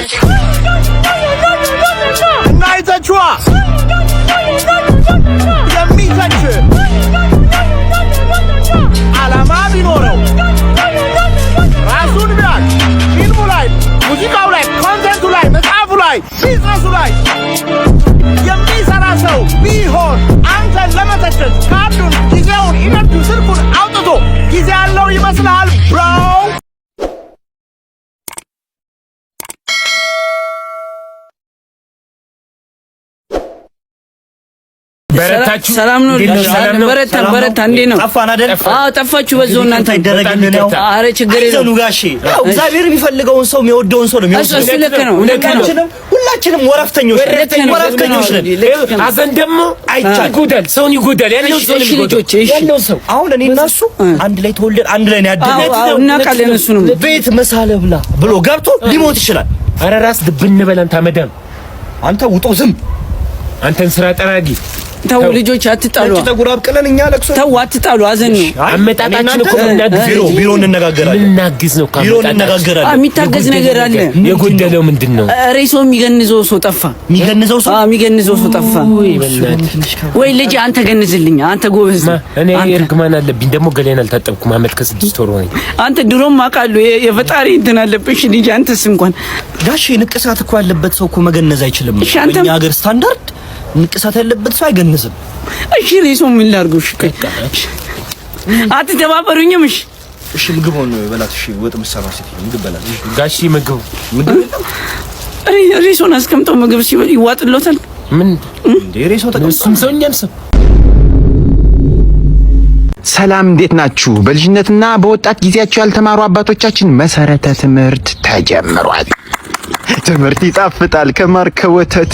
ይገባል እና አይተችዋ የሚተች ዓላማ ቢኖረው ራሱን ቢያቅ ፊልሙ ላይ ሙዚቃው ላይ ኮንተንቱ ላይ መጽሐፉ ላይ ቢዝነሱ ላይ የሚሰራ ሰው ቢሆን አንተን ለመተቸት ካርዱን ጊዜውን ኢነርጂ ስልኩን አውጥቶ ጊዜ ያለው ይመስልሃል ብሮ? ሰላም ነው በረታ እንዴ ነው ጠፋን አይደል? ጠፋችሁ በዛው እናንተ ይደረግልን ነው። አረ ችግር የለም ጋሼ ያው እግዚአብሔር የሚፈልገውን ሰው የሚወደውን ሰው ነው የሚወደው። እሱ ልክ ነው ሁላችንም ወራፍተኞች ነን። አዘን ደግሞ ይጎዳል፣ ሰውን ይጎዳል። ያለው ሰው አሁን እኔ እና እሱ አንድ ላይ ተወልደን አንድ ላይ ነው ያደግነው እና ካለን እሱ ነው ቤት መሳለ ብላ ብሎ ገብቶ ሊሞት ይችላል። አረ ራስ ድብን በለን ታመዳም አንተ ውጦ ዝም አንተን ስራ ጠራጊ ተው ልጆች አትጣሉ። ተጉራብቀለን እኛ ለቅሶ ተው አትጣሉ። አዘን ነው አመጣጣችን እኮ ቢሮ እንነጋገራለን። እናግዝ ነው ቢሮ እንነጋገራለን። የሚታገዝ ነገር አለ። የጎደለው ምንድነው? ሬሶ የሚገንዘው ሰው ጠፋ። የሚገንዘው ሰው ጠፋ። ወይ ልጅ አንተ ገንዝልኝ። አንተ ጎበዝ። እኔ እርግማን አለብኝ ደግሞ ገሌን አልታጠብኩም። አመት ከ6 ወር ሆነኝ። አንተ ድሮም አውቃለሁ የፈጣሪ እንትን አለብሽ ልጅ። አንተስ እንኳን ጋሼ ንቅሳት እኮ ያለበት ሰው እኮ መገነዝ አይችልም። በእኛ ሀገር ስታንዳርድ ንቅሳት ያለበት ሰው አይገንዝም። እሺ ሬሶ ምን ላድርግሽ? አትተባበሩኝም? እሺ ምግብ ሆኖ በላት። እሺ ወጥ መስራ ሲት ምግብ በላት። ጋሺ ምግብ ሬሶን አስቀምጠው ምግብ ሲበል ይዋጥሎታል። ምን እንደ ሬሶ ተቀምጠው ሰውኛም ሰው ሰላም እንዴት ናችሁ? በልጅነትና በወጣት ጊዜያቸው ያልተማሩ አባቶቻችን መሰረተ ትምህርት ተጀምሯል። ትምህርት ይጣፍጣል ከማር ከወተት።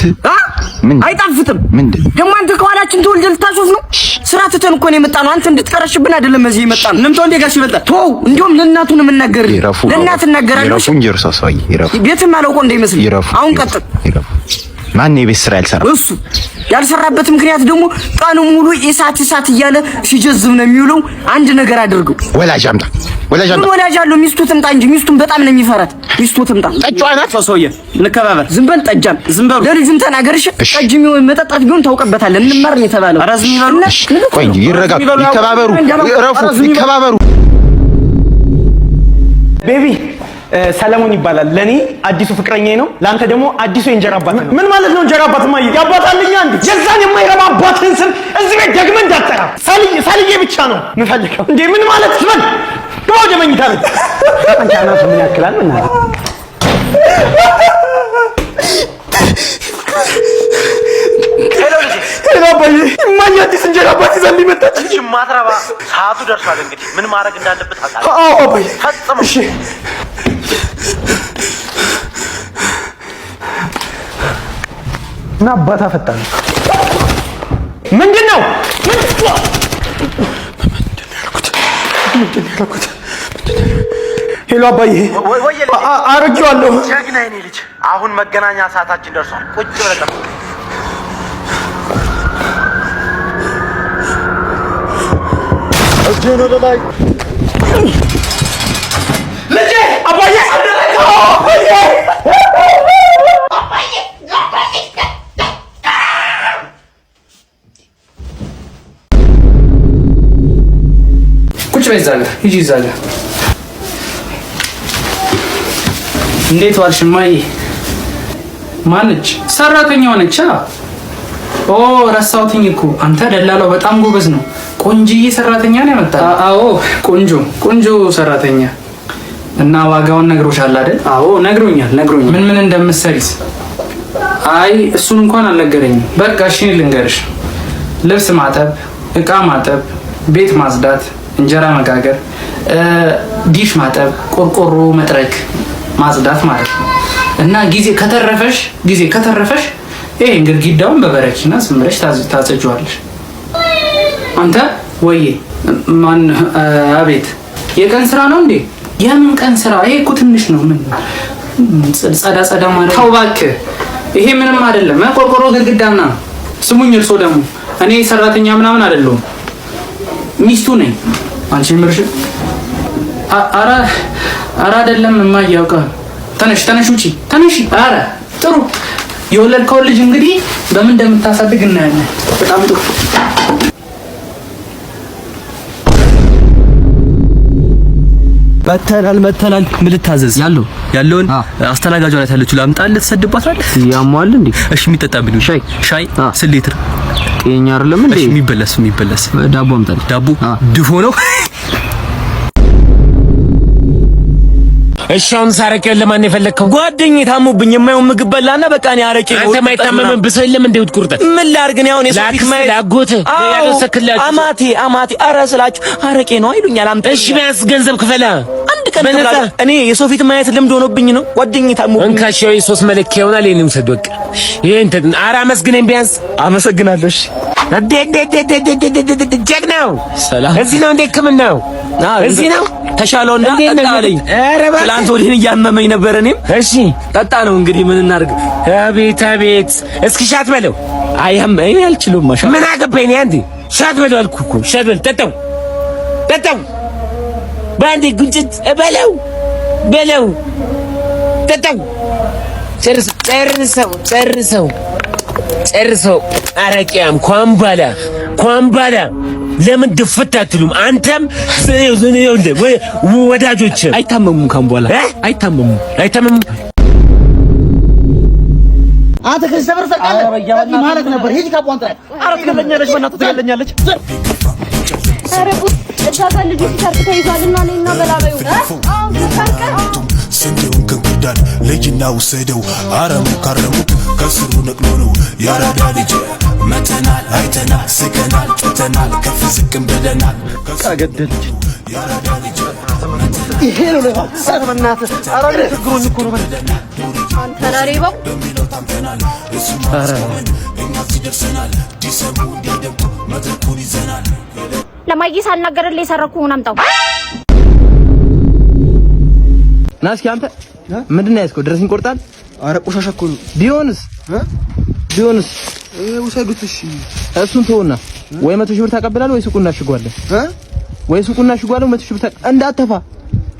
ምን አይጣፍጥም? ምንድን ደግሞ አንተ ከኋላችን ተወልደህ ልታሾፍ ነው? ስራ ትተን እኮ ነው የመጣነው። አንተ እንድትቀረሽብን አይደለም እዚህ የመጣነው። ለምን ተወልደህ ጋር ሲመጣ ተው። እንዲያውም ለእናቱ ነው የምናገር። ለእናት እናገራለሁ። ይረፉ እንጂ እርሶ ሰውዬ ይረፉ። ቤትም አላውቀው እንዳይመስል። አሁን ቀጥል። ይረፉ። ማን የቤት ስራ ያልሰራ? እሱ ያልሰራበት ምክንያት ደግሞ ቀኑ ሙሉ እሳት እያለ ሲጀዝም ነው የሚውለው። አንድ ነገር አድርገው። ወላጅ አምጣ። ወላጅ አለው። ሚስቱ ትምጣ እንጂ ሚስቱን በጣም ነው የሚፈራት። ሚስቱ ትምጣ። ጠጫዋ ናት። ሰውዬ እንከባበር። ዝም በል ጠጃም፣ ዝም በል ለልጁን ተናገርሽ። ጠጅ የሚሆን መጠጣት ቢሆን ታውቀበታለህ። እንማር ነው የተባለው። ኧረ ዝም ይበሉና ቆይ እንጂ ይረጋጉ፣ ይከባበሩ፣ እረፉ፣ ይከባበሩ። ቤቢ ሰለሞን ይባላል። ለኔ አዲሱ ፍቅረኛዬ ነው። ላንተ ደግሞ አዲሱ የእንጀራ አባት ነው። ምን ማለት ነው እንጀራ አባት? ማይ ያባታልኛ እንዴ? የዛን የማይረባ አባትህን ስም እዚህ ቤት ደግመህ እንዳትጠራ። ሳልዬ ብቻ ነው የምፈልገው። እንዴ ምን ማለት ስበል ግባ ወደ መኝታ ቤት። አንቺ አናቱ ምን ያክላል? ምን ማለት ሄሎ ባይ ማን አዲስ እንጀራ አባት ይዘልኝ መጣች። እሺ ማትረባ ሰዓቱ ደርሷል። እንግዲህ ምን ማድረግ እንዳለበት አውቃለሁ። አዎ ባይ ፈጽሞ እሺ እና አባታ ፈጣን ምንድነው? ሄሎ አባዬ አርጌዋለሁ። ጀግና የኔ ልጅ አሁን መገናኛ ሰዓታችን ደርሷል። ቁጭ ብለህ ጠብቅ። እጄን ወደ ላይ ልጄ አባዬ ቁጭ በይ እዛ ጋር ሂጂ እዛ ጋር። እንዴት ዋልሽ እማዬ? ማነች? ሰራተኛዋ ነች። ኦ ረሳሁትኝ እኮ አንተ ደላላው በጣም ጎበዝ ነው። ቆንጅዬ ሰራተኛ ነው ያመጣው። አዎ ቆንጆ ሰራተኛ። እና ዋጋውን ነግሮሻል አይደል? አዎ ነግሮኛል። ምን እንደምትሰሪስ? አይ እሱን እንኳን አልነገረኝም። በቃ እሺ ልንገርሽ። ልብስ ማጠብ፣ እቃ ማጠብ፣ ቤት ማጽዳት፣ እንጀራ መጋገር፣ ዲሽ ማጠብ፣ ቆርቆሮ መጥረግ፣ ማጽዳት ማለት ነው። እና ጊዜ ከተረፈሽ ይሄን ግድግዳውን በበረኪና ዝም ብለሽ ታጸጂዋለሽ። አንተ ወዬ ማን? አቤት። የቀን ስራ ነው እንዴ? የምን ቀን ስራ? ይሄ እኮ ትንሽ ነው። ምን ጸዳ ማለት? ተው እባክህ፣ ይሄ ምንም አይደለም። ቆርቆሮ ግድግዳ ምናምን። ስሙኝ፣ እርሶ ደግሞ እኔ ሰራተኛ ምናምን አይደለሁም፣ ሚስቱ ነኝ። አንቺ ምርሽ? ኧረ አይደለም እማዬ፣ ያውቃል። ተነሽ ውጪ ተነሽ። ኧረ ጥሩ የወለድከው ልጅ እንግዲህ በምን እንደምታሳድግ እናያለን። በጣም ጥሩ መተናል ምን ልታዘዝ? ያለውን አስተናጋጇ ላይ ታለች ላምጣልህ ትሰድባታል። ያሟል እንዴ? እሺ የሚጠጣ ምን? ሻይ ስንት ሊትር? ጤኛ አይደለም እንዴ? እሺ የሚበለስ ዳቦ አምጣልህ። ዳቦ ድፎ ነው? እሺ አሁን ሳረቄውን ለማን የፈለከው? ጓደኛዬ ታሞብኝ የማይሆን ምግብ በላና በቃ እኔ አረቄ ነው። አንተ ማይታመም ብሰው የለም እንዴ ውትቁርጠት? ምን ላድርግ ነው አሁን የሶፊት ማይ ላጎት ያለሰክላችሁ አማቴ አረ ስላችሁ አረቄ ነው አይሉኛል። አምጣ። እሺ ቢያንስ ገንዘብ ክፈላ። አንድ ቀን እኔ የሶፊት ማየት ልምድ ሆኖብኝ ነው። ጓደኛዬ ታሞብኝ እንካሽው የሶስት መለኪያ ይሆናል። የኔም ሰድወቅ ይሄን አራ መስግነኝ ቢያንስ። አመሰግናለሁ። እሺ ጀግናው ሰላም። እዚህ ነው እንዴ ህክምናው? እዚህ ነው ተሻለው እና ጠጣለኝ። ትላንት ወዲህን እያመመኝ ነበር። እኔም እሺ ጠጣ ነው እንግዲህ ምን እናድርግ? አቤት እስኪ ሻት በለው። እኔ አልችልም። ማሻ ምን አገባኝ አንዴ ሻት በለው አልኩህ እኮ ሻት በል። ጠጣው ባንዴ ጉንጭት በለው ጠጣው። ጨርሰው አረቂያም ኳምባላ ለምን ድፍት አትሉም? አንተም ወዳጆች አይታመሙም። ካምቧላ አይታመሙም። አንተ ከዚህ ሰፈር ሰቃለ ማለት ነበር። ሂጂ ካፖንታ አራት ገለኛለች። በእናትህ ትገለኛለች። ኧረ እዛ ጋር ልጁ ሲሰርቅ ተይዟልና እኔና በላበዩ ስንዴውን ከንክርዳድ ልጅና ውሰደው አረሙ ካረሙት ከስሩ ነቅሎ ነው ያራዳ ልጅ። መተናል አይተናል ስቀናል ጮተናል ከፍ ዝቅም ብለናል ካገደልች ያራዳ ልጅ ይሄ ነው ለባ ሰበናት አራዳ ችግሩን እኮ ነው አንተ ላሪባው እኛ ሲደርሰናል ዲሰሙ እንዲያደምጡ መድረኩን ይዘናል። ለማይጊስ አልናገርልህ የሰረኩውን አምጣው። ናስኪ አንተ ምንድነው ያስከው? ድረስኝ ቆርጣል። አረ ቆሻሻ እኮ ነው። ቢሆንስ ውሰዱት። እሺ እሱን ተውና ወይ 100 ሺህ ብር ታቀብላለህ ወይ ሱቁና ሽጓለህ ወይ 100 ሺህ ብር እንዳትተፋ።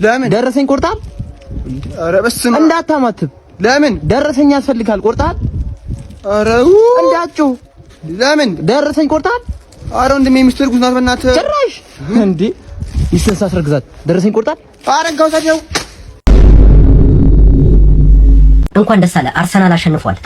ለምን ደረሰኝ ቆርጣል? አረ በስመ አብ እንዳታማትብ። ለምን ደረሰኝ ያስፈልጋል? ቆርጣል? አረው እንዳትጮህ። ለምን ደረሰኝ ቆርጣል? አረ ወንድሜ ሚስጥር ጉዝናት በእናትህ ጭራሽ እንዴ ይስተሳ አስረግዛት። ደረሰኝ ቆርጣል? አረ እንካውታቸው እንኳን ደስ አለ አርሰናል አሸንፏል።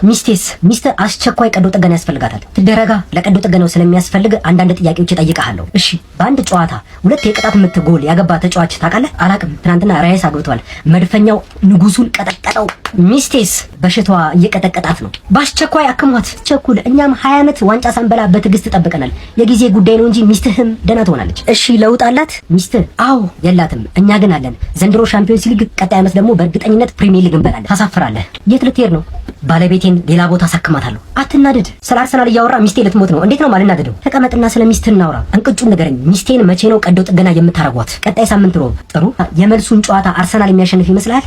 ሚስት አስቸኳይ ቀዶ ጥገና ያስፈልጋታል። ትደረጋ። ለቀዶ ጥገናው ስለሚያስፈልግ አንዳንድ ጥያቄዎች እጠይቅሃለሁ። እሺ። በአንድ ጨዋታ 2 የቅጣት ምት ጎል ያገባ ተጫዋች ታውቃለህ? አላቅም። ትናንትና ራይስ አግብቷል። መድፈኛው ንጉሱን ቀጠቀጠው። ሚስቴስ በሽታዋ እየቀጠቀጣት ነው። በአስቸኳይ አክሟት። ቸኩል። እኛም 20 ዓመት ዋንጫ ሳንበላ በትዕግስት ጠብቀናል። የጊዜ ጉዳይ ነው እንጂ ሚስትህም ደህና ትሆናለች። እሺ። ለውጥ አላት ሚስትህ? አዎ የላትም። እኛ ግን አለን። ዘንድሮ ሻምፒዮንስ ሊግ፣ ቀጣይ ዓመት ደግሞ በእርግጠኝነት ፕሪሚየር ሊግ እንበላለን። ታሳፍራለህ። የት ልትሄድ ነው? ባለቤቴን ሌላ ቦታ አሳክማታለሁ። አትናደድ። ስለ አርሰናል እያወራ ሚስቴ ልትሞት ነው። እንዴት ነው ማልናደደው? ተቀመጥና ስለ ሚስትህ እናውራ። እንቅጩን ንገረኝ። ሚስቴን መቼ ነው ቀዶ ጥገና የምታረጓት? ቀጣይ ሳምንት ሮብ። ጥሩ። የመልሱን ጨዋታ አርሰናል የሚያሸንፍ ይመስላል?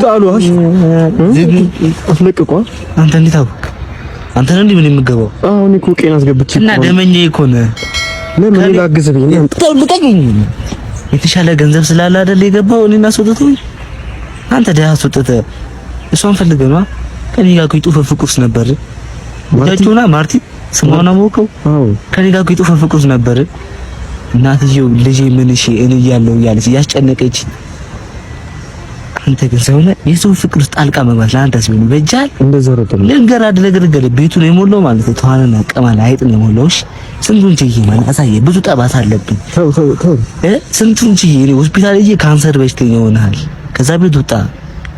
ጣሉሽ አስለቅቋ። አንተ እንዴት አወቅ? አንተ ነህ እንዴ ምን የምገባው? አሁን እኮ ቄና አስገብቼ እና ደመኛ እኮ ነህ። ለምን ላግዝ ብዬ ነው። ተልቀኝ። የተሻለ ገንዘብ ስላለ አይደል የገባው? እኔና አስወጥቶኝ አንተ ደህና አስወጥተህ እሷን ፈልገህ ነው። ከኔ ጋር እኮ ይጡፈ ፍቅሩስ ነበር። ወዳጁና ማርቲ ስሟን አወቀው። አዎ ከኔ ጋር እኮ ይጡፈ ፍቅሩስ ነበር። እናትዬው ልጄ ምን እሺ እኔ እያለሁ እያለች ያስጨነቀች። አንተ ግን ሰውነ የሰው ፍቅር ውስጥ ጣልቃ መግባት ለአንተ ሲሆን በጃል እንደዛ ነው። ልንገር አድለግልገል ቤቱን የሞላው ማለት ተዋነና ቀማል አይጥ ነው የሞላው። እሺ ስንቱን ችዬ ማለት አሳየ። ብዙ ጠባሳ አለብኝ። ተው ስንቱን ችዬ እኔ ሆስፒታል እዬ ካንሰር በሽተኛ ሆነሃል። ከዛ ቤት ወጣ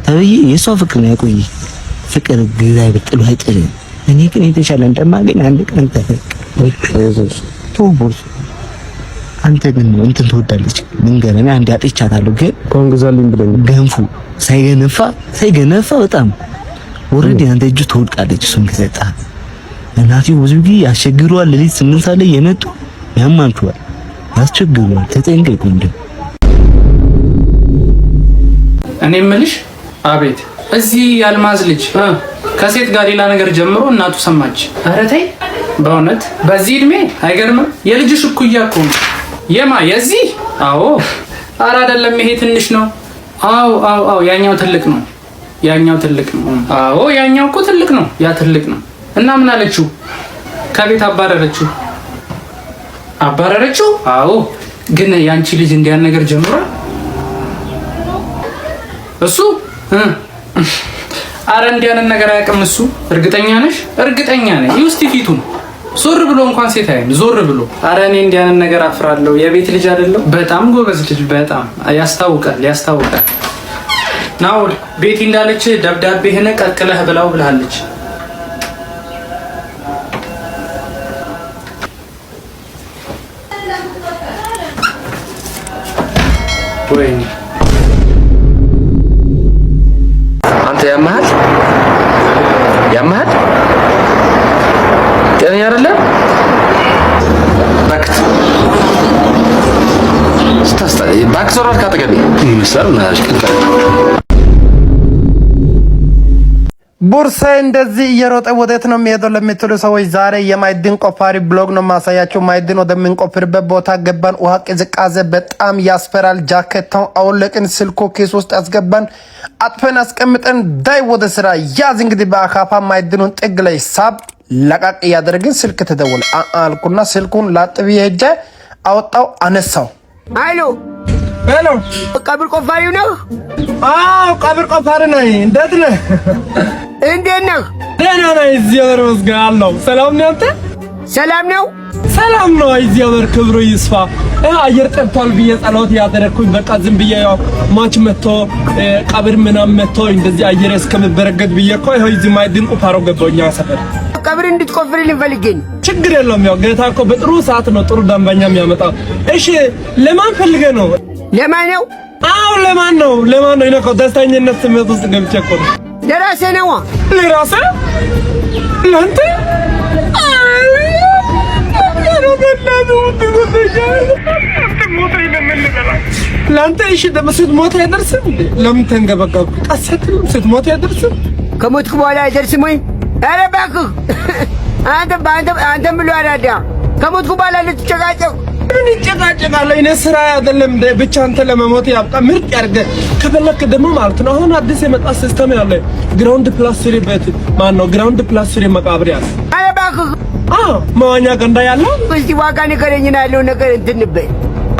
ተብዬ የሷ ፍቅር ነው ያቆይ። ፍቅር ግዛይ በጥሉ አይጥልም። እኔ ግን የተሻለ እንደማገኝ አንድ ቀን ተወው። አንተ ግን እንትን ትወዳለች። ልንገርህ እኔ አንዴ አጥቻታለሁ። ግን ኮንግዛልኝ ብለኝ ገንፉ ሳይገነፋ በጣም ኦሬዲ አንተ እጁ ትወድቃለች። እሱን ከሰጣ እናቴው ብዙ ጊዜ ያስቸግረዋል። ለሊት 8 ሰዓት ላይ የመጡ ያማንቷል፣ ያስቸግረዋል። ተጠንቀቁ። እንዴ እኔ የምልሽ አቤት። እዚህ ያልማዝ ልጅ ከሴት ጋር ሌላ ነገር ጀምሮ እናቱ ሰማች። ኧረ ተይ በእውነት በዚህ እድሜ አይገርምም? የልጅሽ እኩያ እኮ ነው። የማ የዚህ አዎ ኧረ አይደለም ይሄ ትንሽ ነው አዎ ያኛው ትልቅ ነው አዎ ያኛው እኮ ትልቅ ነው ያ ትልቅ ነው እና ምን አለችው ከቤት አባረረችው አዎ ግን ያንቺ ልጅ እንዲያን ነገር ጀምሯል እሱ ኧረ እንዲያን ነገር አያውቅም እሱ እርግጠኛ ነሽ እርግጠኛ ነኝ ይውስቲ ፊቱን ዞር ብሎ እንኳን ሴት አይም ዞር ብሎ ኧረ እኔ እንዲያን ነገር አፍራለሁ የቤት ልጅ አይደለም በጣም ጎበዝ ልጅ በጣም ያስታውቃል ናውል ቤቲ እንዳለች ደብዳቤህን ቀቅለህ ብላው ብላለች ወይኔ አንተ ያማህል ጤነኛ አይደለም ባክዞራት ካጠገቤ ይመስላል ቡርሴ እንደዚህ እየሮጠ ወዴት ነው የሚሄደው ለምትሉ ሰዎች ዛሬ የማዕድን ቆፋሪ ብሎግ ነው ማሳያችሁ። ማዕድን ወደምንቆፍርበት ቦታ ገባን። ውሃ ቅዝቃዜ በጣም ያስፈራል። ጃኬታውን አውለቅን፣ ስልኩ ኪስ ውስጥ አስገባን፣ አጥፈን አስቀምጠን ዳይ ወደ ስራ ያዝ። እንግዲህ በአካፋ ማዕድኑን ጥግ ላይ ሳብ ለቃቅ እያደረግን ስልክ ተደወለ። አልኩና ስልኩን ላጥብ ሄጄ አወጣው፣ አነሳው። ሄሎ ቀብር ቆፋሪው ነህ? አዎ ቀብር ቆፋሪ ነኝ። እንዴት ነህ? እንዴት ነህ? ደህና ነኝ። እግዚአብሔር ይመስገን። ሰላም ነው አንተ? ሰላም ነው እግዚአብሔር ክብሩ ይስፋ። አየር ጠብቷል ብዬ ጸሎት ያደረኩኝ በቃ ዝም ብዬ ያው ማች መጥቶ ቀብር ምናምን መጥቶ እንደዚህ አየር እስከምበረገድ ብዬ እኮ ይኸው እዚህ ማዕድን ቁፋሮ ገባሁኝ ሰፈር። ቀብር እንድትቆፍርልኝ ፈልጌኝ። ችግር የለውም ያው ጌታ እኮ በጥሩ ሰዓት ነው ጥሩ ደንበኛ የሚያመጣው። እሺ ለማን ፈልገህ ነው? ለማን ነው? አዎ ለማን ነው? እኔ እኮ ደስተኝነት ስሜት ውስጥ ገብቼ እኮ ነው። ለራሴ ነዋ። ለራሴ? ለአንተ? ለአንተ እሺ ስትሞት አይደርስም እንዴ? ለምን ተንገበገብክ? ቀሰትም ስትሞት አይደርስም? ከሞትኩ በኋላ አይደርስም ወይ? ኧረ እባክህ አንተ ብሎ አራዳ ከሞትኩ በኋላ ልትጨቃጨቅ ምን ይጨቃጨቃለሁ? እኔ ስራ አይደለም እንደ ብቻ አንተ ለመሞት ያብቃ ምርጥ ያርገህ ከፈለክ ደግሞ ማለት ነው። አሁን አዲስ የመጣ ሲስተም ያለ ግራውንድ ፕላስ 3 ቤት ግራውንድ ፕላስ 3 መቃብር ያለ ኧረ እባክህ መዋኛ ገንዳ ያለው እስቲ ዋጋ ንገረኝና ያለው ነገር እንትን በይ።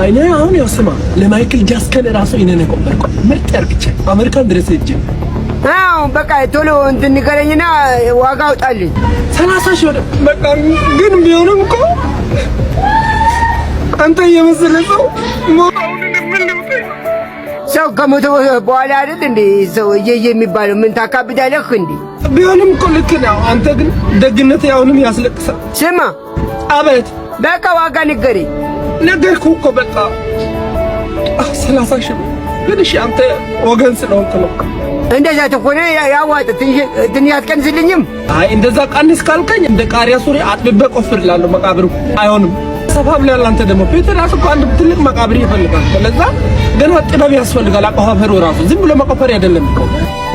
እኔ አሁን ያው ስማ ለማይክል ጃክሰን ራሱ እኔ ነው ቆበርኩ ምርጥ ያርግቼ አሜሪካን ድረስ ሄጄ በቃ ቶሎ እንትን ንገረኝና ዋጋ አውጣልኝ። 30 ሺህ በቃ ግን ቢሆንም እኮ አንተ የመሰለ ሰው ከሞተ በኋላ አይደል እንዴ ሰው የሚባለው? ምን ታካብዳለህ እንዴ? ቢሆንም እኮ ልክ ነው። አንተ ግን ደግነት ያውንም ያስለቅሳል። ስማ አቤት። በቃ ዋጋ ንገረኝ። ነገርኩህ እኮ በቃ 30 ሺህ ግን እሺ አንተ ወገን ስለሆንክ ነው። እንደዛ ተኮነ ያዋጥ ትንሽ አትቀንስልኝም? አይ እንደዛ ቀንስ ካልከኝ እንደ ቃሪያ ሱሪ አጥብቤ ቆፍርላለሁ። መቃብሩ አይሆንም። ሰፋ ብለህ አንተ ደግሞ ቤት ራሱ እኮ አንድ ትልቅ መቃብር ይፈልጋል። ለዛ ገና ጥበብ ያስፈልጋል። አቆፋፈሩ ራሱ ዝም ብሎ መቆፈር አይደለም እኮ።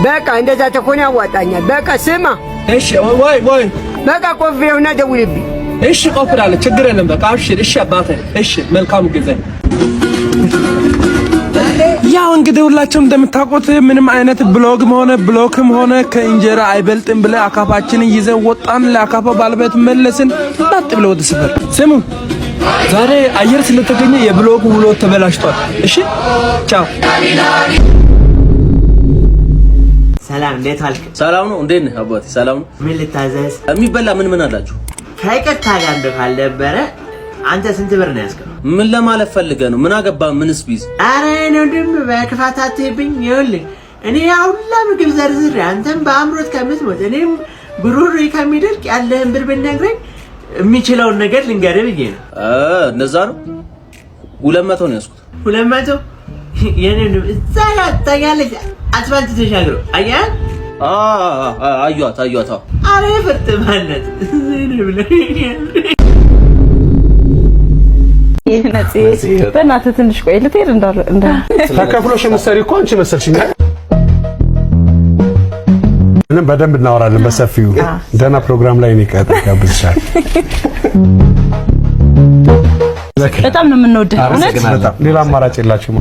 በቃ እንደዛ ተኮነ ያዋጣኛል። በቃ ስማ እሺ ወይ በቃ ቆፍሬውና ደውልብኝ። እሺ ቆፍራለሁ፣ ችግር የለም። በቃ አብሽር። እሺ አባቴ። እሺ መልካም ጊዜ። ያው እንግዲህ ሁላችሁም እንደምታውቁት ምንም አይነት ብሎክም ሆነ ከእንጀራ አይበልጥም ብለ አካፋችንን ይዘን ወጣን። ለአካፋ ባለቤት መለስን ላጥ ብለ ወደ ሰፈር። ስሙ ዛሬ አየር ስለተገኘ የብሎክ ውሎ ተበላሽቷል። እሺ ቻው። ሰላም፣ እንዴት ዋልክ? ሰላም ነው። እንዴት ነህ አባቴ? ሰላም ነው። ምን ልታዘዝ? የሚበላ ምን አላችሁ? ከይቅርታ ጋር እንደው ካልነበረ አንተ ስንት ብር ነው ያዝከው? ምን ለማለት ፈልገህ ነው? ምን አገባ? ምንስ ቢዝ? አረ ነው ድም በክፋት አትይብኝ። ይኸውልህ እኔ ሁላ ምግብ ዘርዝሬ አንተም በአምሮት ከምትሞት እኔም ብሩር ከሚደርቅ ያለህን ብር ብትነግረኝ የሚችለውን ነገር ልንገርህ ብዬ ነው። እንደዛ ነው። 200 ነው ያዝኩት። 200 የኔ ነው። እዛ ጋር ታያለህ፣ አስፋልት ተሻግሮ አያት። አዩአት። አረ ፍርጥ ማለት ዘኔ ብለህ በእናትህ ትንሽ ቆይ ልትሄድ እንዳ ተከፍሎሽ የምትሰሪ እኮ አንቺ መሰልሽኝ። ምንም በደንብ እናወራለን በሰፊው። ደህና ፕሮግራም ላይ ነው ጋብዝሻል። በጣም ነው የምንወደው። እውነት ሌላ አማራጭ የላችሁም።